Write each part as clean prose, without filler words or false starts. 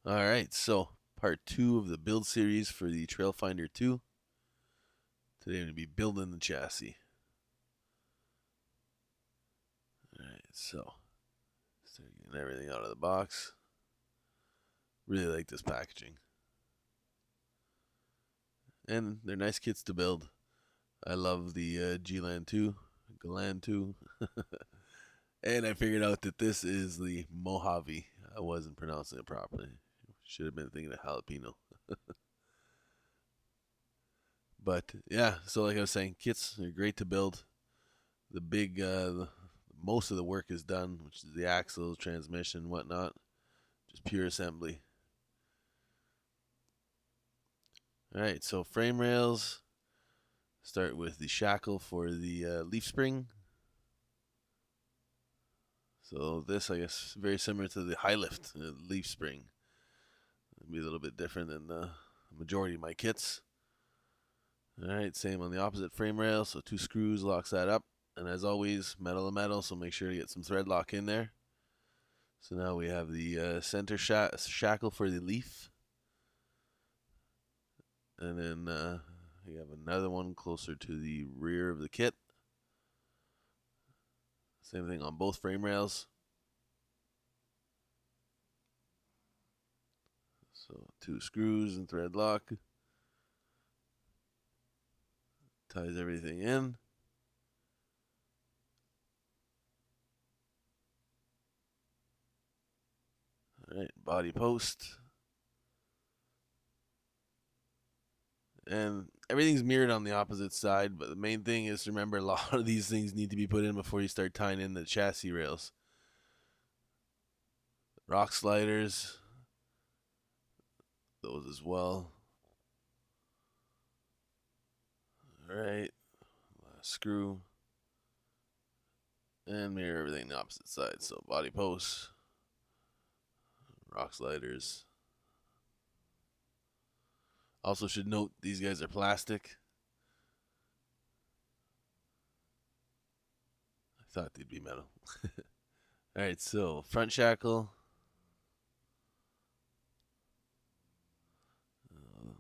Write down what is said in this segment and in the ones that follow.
Alright, so part 2 of the build series for the TrailFinder 2. Today I'm going to be building the chassis. Alright, so start getting everything out of the box. Really like this packaging. And they're nice kits to build. I love the G-Land 2, Galan 2. And I figured out that this is the Mojave. I wasn't pronouncing it properly. Should have been thinking of jalapeno. But yeah, so like I was saying, kits are great to build. The big, most of the work is done, which is the axles, transmission, whatnot. Just pure assembly. Alright, so frame rails. Start with the shackle for the leaf spring. So this, I guess, very similar to the high lift leaf spring. It'll be a little bit different than the majority of my kits. Alright, same on the opposite frame rail. So 2 screws locks that up. And as always, metal to metal, so make sure to get some thread lock in there. So now we have the center shackle for the leaf. And then we have another one closer to the rear of the kit. Same thing on both frame rails. So 2 screws and thread lock. Ties everything in. Alright, body post. And everything's mirrored on the opposite side, but the main thing is to remember a lot of these things need to be put in before you start tying in the chassis rails. Rock sliders, those as well. Alright, last screw. And mirror everything the opposite side. So body posts, rock sliders. Also should note these guys are plastic. I thought they'd be metal. Alright, so front shackle.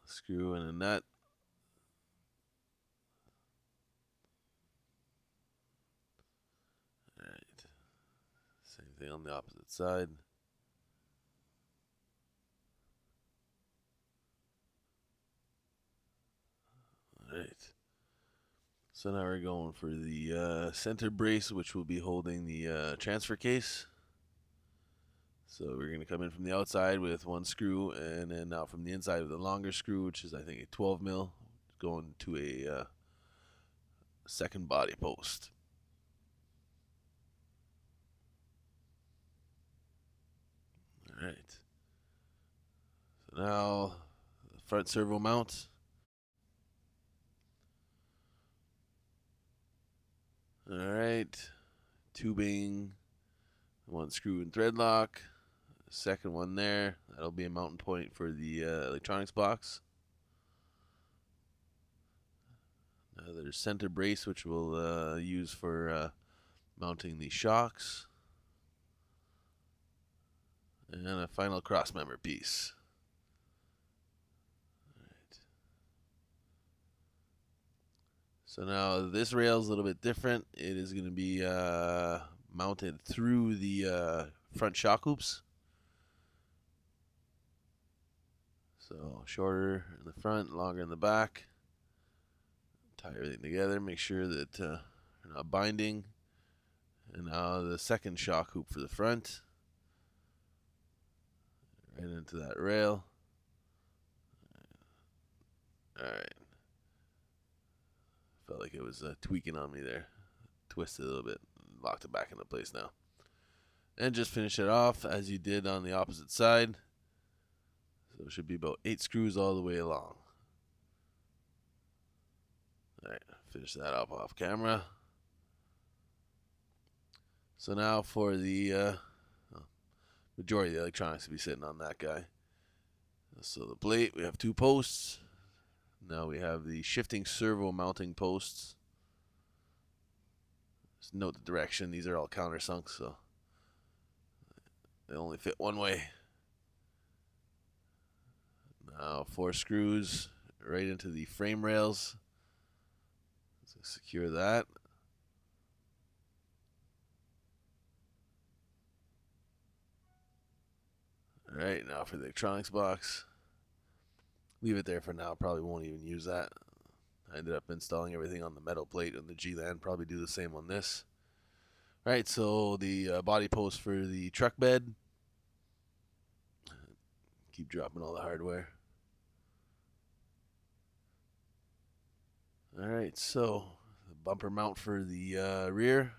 Screw and a nut. Alright. Same thing on the opposite side. Alright. So now we're going for the center brace, which will be holding the transfer case. So we're going to come in from the outside with 1 screw, and then out from the inside with a longer screw, which is I think a 12 mil, going to a second body post. Alright. So now the front servo mount. Alright. Tubing, 1 screw and thread lock. Second one there. That'll be a mounting point for the electronics box. There's center brace, which we'll use for mounting the shocks. And a final cross member piece. Alright. So now this rail is a little bit different. It is going to be mounted through the front shock hoops. So shorter in the front, longer in the back. Tie everything together, make sure that they're not binding. And now the second shock hoop for the front. Right into that rail. Alright. Felt like it was tweaking on me there. Twisted a little bit. Locked it back into place now. And just finish it off as you did on the opposite side. So it should be about 8 screws all the way along. Alright, finish that up off camera. So now for the majority of the electronics will be sitting on that guy. So the plate, we have 2 posts. Now we have the shifting servo mounting posts. Just note the direction. These are all countersunk, so they only fit one way. Now 4 screws right into the frame rails. So secure that. Alright, now for the electronics box. Leave it there for now. Probably won't even use that. I ended up installing everything on the metal plate on the G-Land. Probably do the same on this. Alright, so the body post for the truck bed. Keep dropping all the hardware. Alright, so the bumper mount for the rear.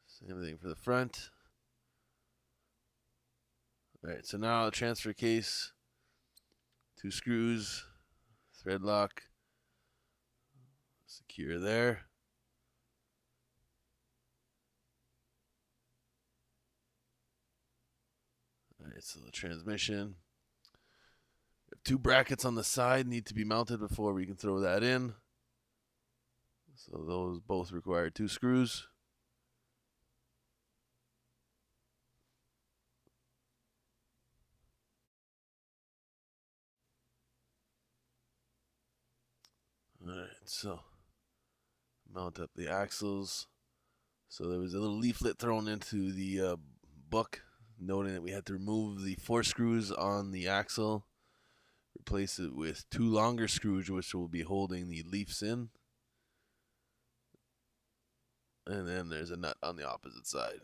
Same thing for the front. Alright, so now the transfer case. 2 screws. Thread lock. Secure there. Alright, so the transmission. 2 brackets on the side need to be mounted before we can throw that in. So those both require 2 screws. Alright, so mount up the axles. So there was a little leaflet thrown into the book noting that we had to remove the 4 screws on the axle, replace it with 2 longer screws which will be holding the leaves in, and then there's a nut on the opposite side.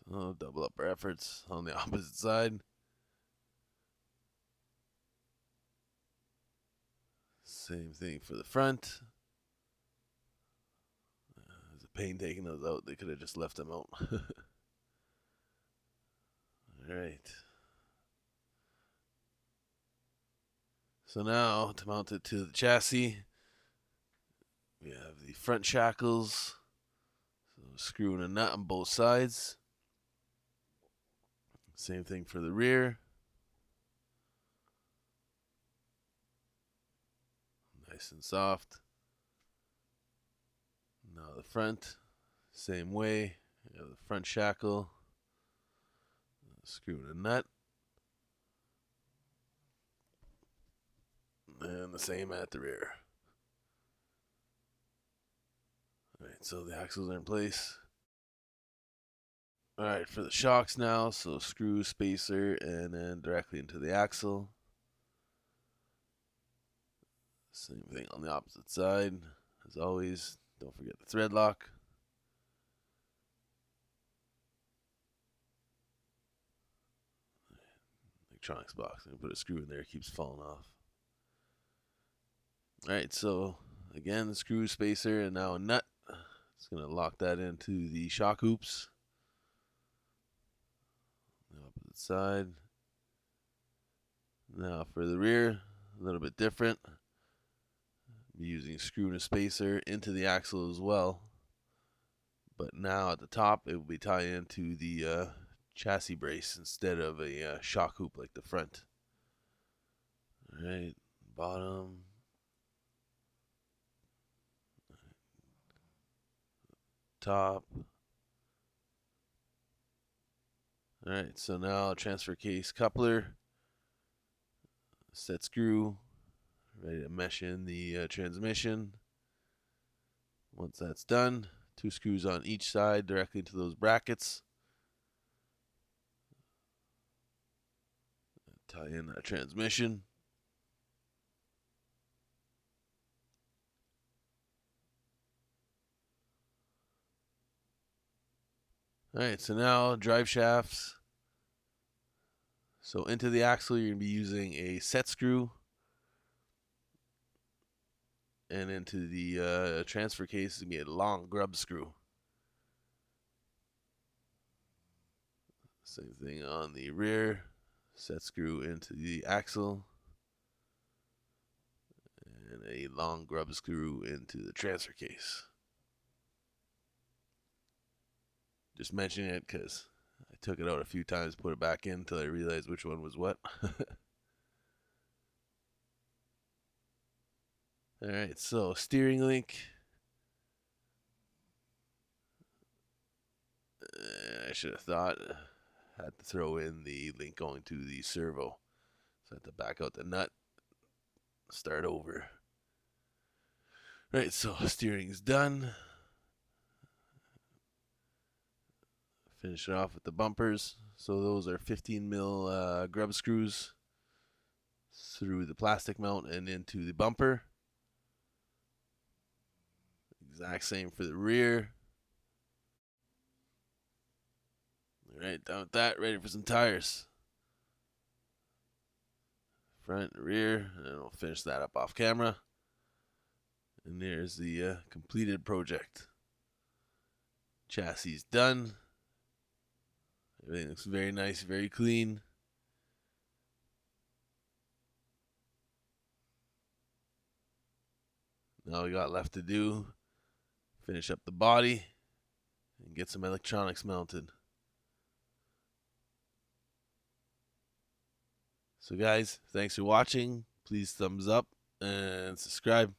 So double up our efforts on the opposite side. Same thing for the front. There's a pain taking those out. They could have just left them out. Alright. So now to mount it to the chassis, we have the front shackles. So screwing a nut on both sides. Same thing for the rear. Nice and soft. Now the front, same way. You have the front shackle. Screwing a nut. And the same at the rear. Alright, so the axles are in place. Alright, for the shocks now, so screw, spacer, and then directly into the axle. Same thing on the opposite side. As always, don't forget the thread lock. Electronics box. I'm gonna put a screw in there, it keeps falling off. Alright, so again, the screw, spacer, and now a nut. It's going to lock that into the shock hoops. The opposite side. Now for the rear, a little bit different. Be using screw and a spacer into the axle as well. But now at the top, it will be tied into the chassis brace instead of a shock hoop like the front. Alright, bottom. Top. Alright, so now transfer case coupler, set screw, ready to mesh in the transmission. Once that's done, 2 screws on each side directly into those brackets. Tie in that transmission. Alright, so now drive shafts. So into the axle, you're going to be using a set screw. And into the transfer case, it's going to be a long grub screw. Same thing on the rear. Set screw into the axle. And a long grub screw into the transfer case. Just mentioning it because I took it out a few times, put it back in until I realized which one was what. Alright, so steering link. I should have thought. Had to throw in the link going to the servo. So I had to back out the nut. Start over. Right, so steering's done. Finish it off with the bumpers. So those are 15 mil grub screws through the plastic mount and into the bumper. Exact same for the rear. Alright, done with that. Ready for some tires. Front, rear, and we'll finish that up off camera. And there's the completed project. Chassis done. Everything looks very nice, very clean. Now we got left to do, finish up the body and get some electronics mounted. So guys, thanks for watching. Please thumbs up and subscribe.